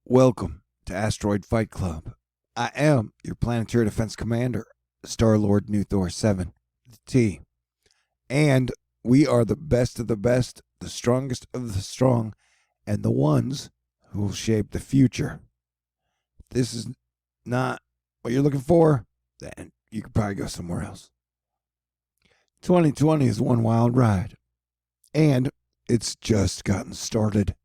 Welcome to Asteroid Fight Club. I am your planetary defense commander, Star-Lord New Thor 7, the T. And we are the best of the best, the strongest of the strong, and the ones who will shape the future. If this is not what you're looking for, then you could probably go somewhere else. 2020 is one wild ride, and it's just gotten started.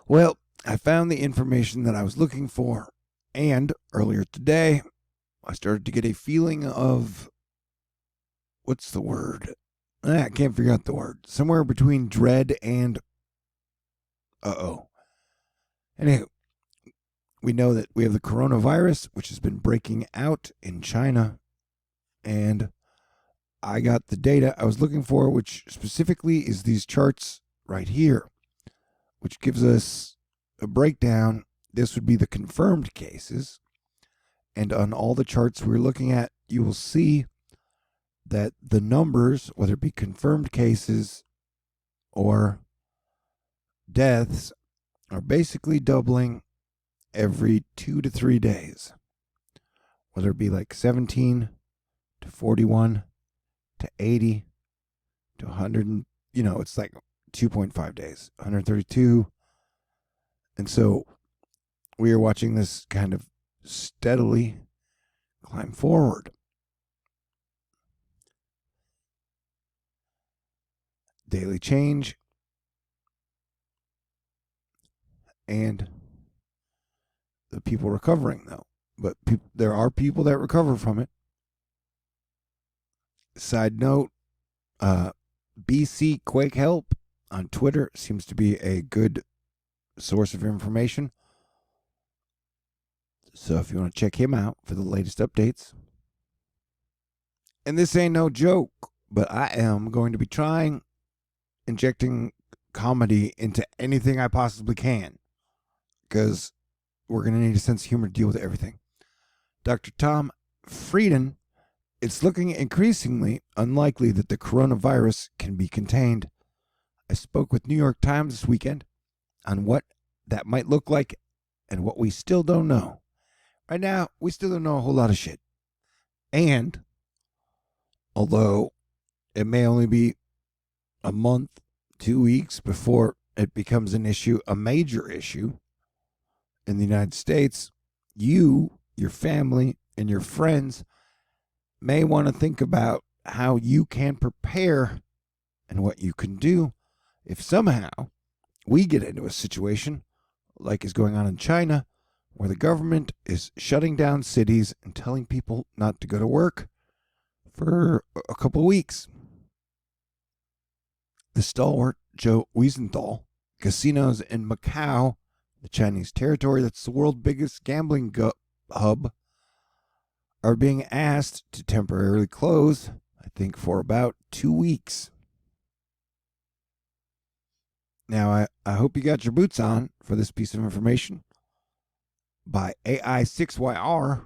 Well, I found the information that I was looking for, and earlier today, I started to get a feeling of, what's the word? I can't figure out the word. Somewhere between dread and uh-oh. Anyway, we know that we have the coronavirus, which has been breaking out in China, and I got the data I was looking for, which specifically is these charts right here, which gives us a breakdown. This would be the confirmed cases, and on all the charts we're looking at, you will see that the numbers, whether it be confirmed cases or deaths, are basically doubling every 2 to 3 days, whether it be like 17 to 41 to 80 to 100, and, it's like 2.5 days, 132. And so we are watching this kind of steadily climb forward. Daily change. And the people recovering, though. But there are people that recover from it. Side note, BC Quake Help on Twitter seems to be a good source of information. So if you want to check him out for the latest updates. And this ain't no joke, but I am going to be trying injecting comedy into anything I possibly can, because we're going to need a sense of humor to deal with everything. Dr. Tom Frieden, it's looking increasingly unlikely that the coronavirus can be contained. I spoke with New York Times this weekend on what that might look like and what we still don't know. Right now, we still don't know a whole lot of shit. And although it may only be a month, 2 weeks before it becomes an issue, a major issue in the United States, you, your family, and your friends may want to think about how you can prepare and what you can do if somehow we get into a situation like is going on in China, where the government is shutting down cities and telling people not to go to work for a couple of weeks. The stalwart Joe Wiesenthal, casinos in Macau, the Chinese territory that's the world's biggest gambling hub, are being asked to temporarily close, I think, for about 2 weeks. Now, I hope you got your boots on for this piece of information. By AI6YR,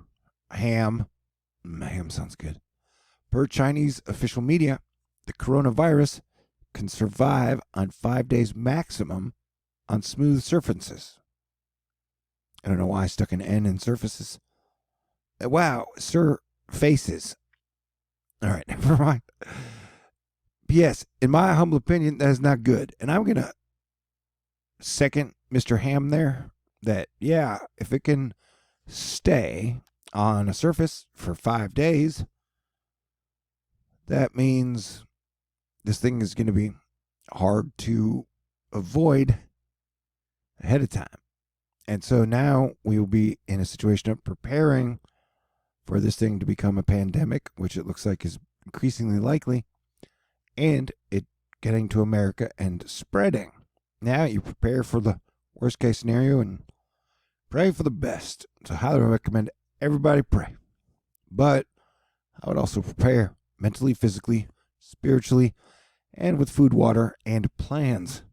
Ham sounds good. Per Chinese official media, the coronavirus can survive on 5 days maximum on smooth surfaces. I don't know why I stuck an N in surfaces. Wow, surfaces. All right, never mind. P.S. In my humble opinion, that is not good. And I'm going to second Mr. Ham there, that, yeah, if it can stay on a surface for 5 days, that means this thing is going to be hard to avoid ahead of time. And so now we will be in a situation of preparing for this thing to become a pandemic, which it looks like is increasingly likely, and it getting to America and spreading. Now you prepare for the worst case scenario and pray for the best. So I highly recommend everybody pray. But I would also prepare mentally, physically, spiritually, and with food, water, and plans.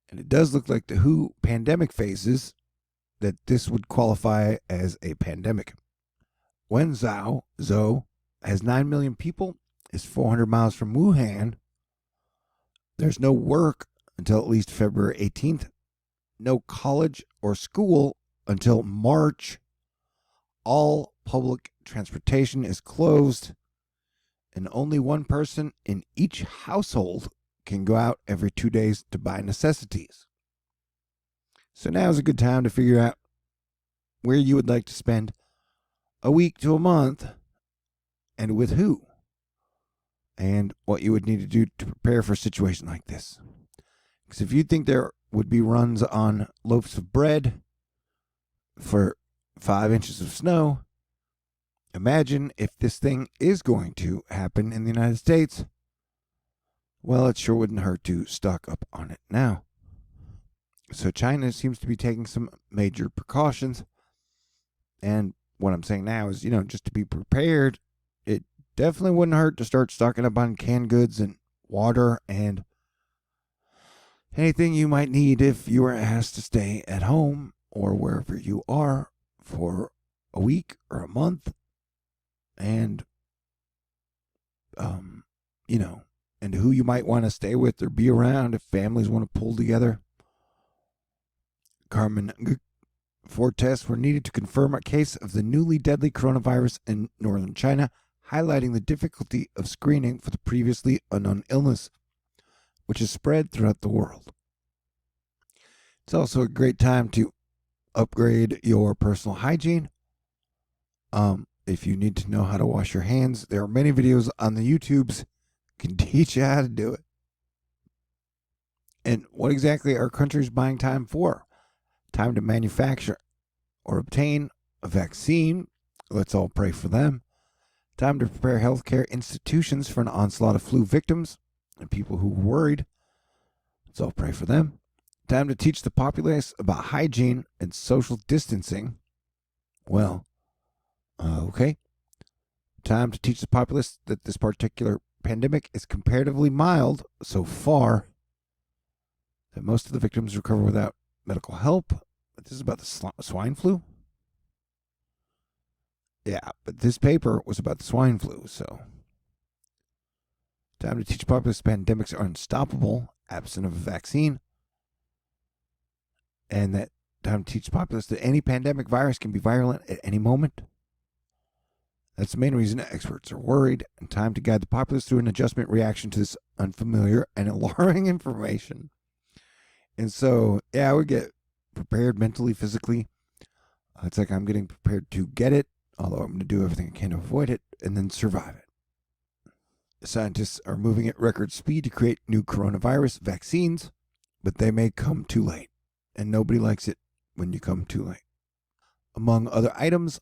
And it does look like the WHO pandemic phases that this would qualify as a pandemic. Wenzhou has 9 million people, is 400 miles from Wuhan. There's no work until at least February 18th. no college or school until March. All public transportation is closed, and only one person in each household can go out every 2 days to buy necessities. So now is a good time to figure out where you would like to spend a week to a month and with who, and what you would need to do to prepare for a situation like this. Because if you think there would be runs on loaves of bread for 5 inches of snow, imagine if this thing is going to happen in the United States. Well, it sure wouldn't hurt to stock up on it now. So China seems to be taking some major precautions. And what I'm saying now is, just to be prepared, it definitely wouldn't hurt to start stocking up on canned goods and water and anything you might need if you were asked to stay at home or wherever you are for a week or a month. And, and who you might want to stay with or be around if families want to pull together. Carmen Four tests were needed to confirm a case of the newly deadly coronavirus in northern China, highlighting the difficulty of screening for the previously unknown illness, which is spread throughout the world. It's also a great time to upgrade your personal hygiene. If you need to know how to wash your hands, there are many videos on the YouTubes can teach you how to do it. And what exactly are countries buying time for? Time to manufacture or obtain a vaccine. Let's all pray for them. Time to prepare healthcare institutions for an onslaught of flu victims and people who are worried. Let's all pray for them. Time to teach the populace about hygiene and social distancing. Well, okay. Time to teach the populace that this particular pandemic is comparatively mild so far, that most of the victims recover without medical help. But this is about the swine flu? Yeah, but this paper was about the swine flu, so. Time to teach populace pandemics are unstoppable, absent of a vaccine. And that time to teach the populace that any pandemic virus can be virulent at any moment. That's the main reason experts are worried, and time to guide the populace through an adjustment reaction to this unfamiliar and alarming information. And so, yeah, we get prepared mentally, physically. It's like I'm getting prepared to get it, although I'm going to do everything I can to avoid it, and then survive it. Scientists are moving at record speed to create new coronavirus vaccines, but they may come too late, and nobody likes it when you come too late. Among other items,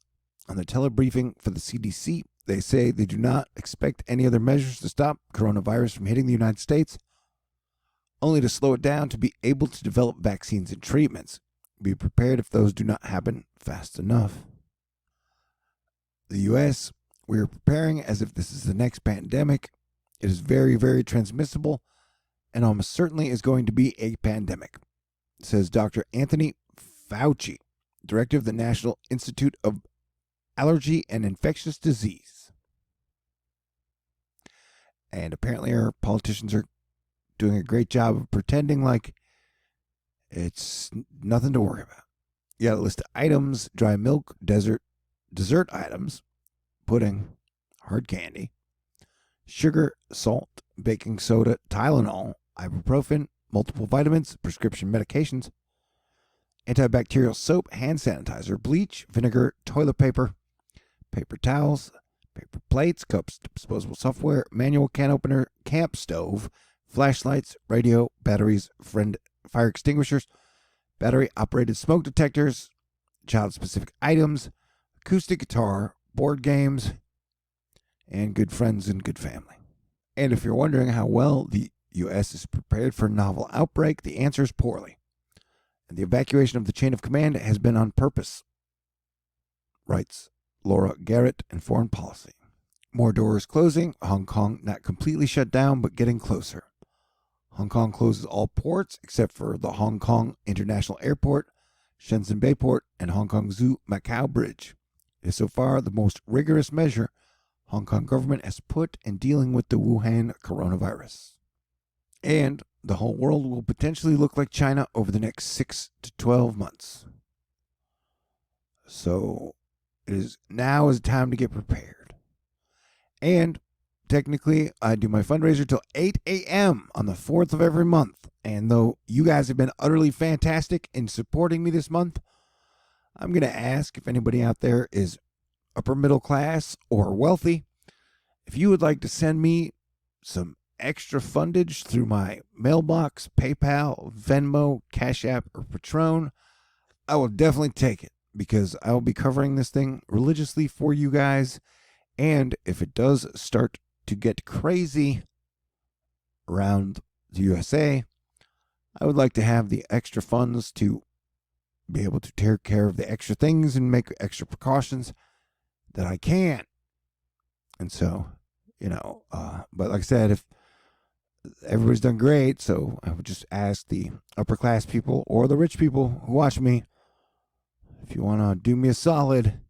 on the telebriefing for the CDC, they say they do not expect any other measures to stop coronavirus from hitting the United States, only to slow it down to be able to develop vaccines and treatments. Be prepared if those do not happen fast enough. The U.S., we are preparing as if this is the next pandemic. It is very, very transmissible and almost certainly is going to be a pandemic, says Dr. Anthony Fauci, director of the National Institute of Allergy and Infectious Disease. And apparently our politicians are doing a great job of pretending like it's nothing to worry about. You got a list of items: dry milk, dessert items, pudding, hard candy, sugar, salt, baking soda, Tylenol, ibuprofen, multiple vitamins, prescription medications, antibacterial soap, hand sanitizer, bleach, vinegar, toilet paper, paper towels, paper plates, cups, disposable software, manual can opener, camp stove, flashlights, radio, batteries, fire extinguishers, battery-operated smoke detectors, child-specific items, acoustic guitar, board games, and good friends and good family. And if you're wondering how well the U.S. is prepared for a novel outbreak, the answer is poorly. And the evacuation of the chain of command has been on purpose, writes Laura Garrett in Foreign Policy. More doors closing. Hong Kong not completely shut down, but getting closer. Hong Kong closes all ports except for the Hong Kong International Airport, Shenzhen Bayport, and Hong Kong Zoo Macau Bridge. It is so far the most rigorous measure Hong Kong government has put in dealing with the Wuhan coronavirus. And the whole world will potentially look like China over the next 6 to 12 months. So now is time to get prepared. And technically, I do my fundraiser till 8 a.m. on the 4th of every month. And though you guys have been utterly fantastic in supporting me this month, I'm going to ask if anybody out there is upper middle class or wealthy, if you would like to send me some extra fundage through my mailbox, PayPal, Venmo, CashApp, or Patron, I will definitely take it, because I will be covering this thing religiously for you guys. And if it does start to get crazy around the USA, I would like to have the extra funds to be able to take care of the extra things and make extra precautions that I can. And so, but like I said, if everybody's done great, so I would just ask the upper class people or the rich people who watch me, if you want to do me a solid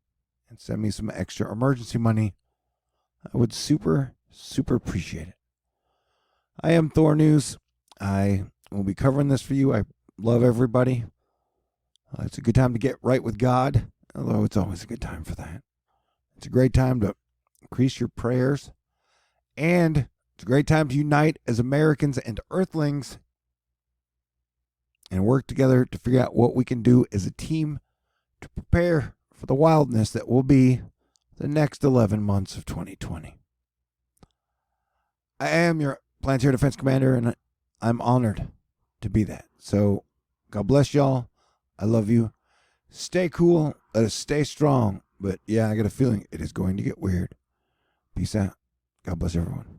and send me some extra emergency money, I would super, super appreciate it. I am THORnews. I will be covering this for you. I love everybody. It's a good time to get right with God, although it's always a good time for that. It's a great time to increase your prayers, and it's a great time to unite as Americans and Earthlings and work together to figure out what we can do as a team to prepare for the wildness that will be the next 11 months of 2020. I am your Planetary Defense Commander, and I'm honored to be that. So, God bless y'all. I love you. Stay cool. Let us stay strong. But yeah, I got a feeling it is going to get weird. Peace out. God bless everyone.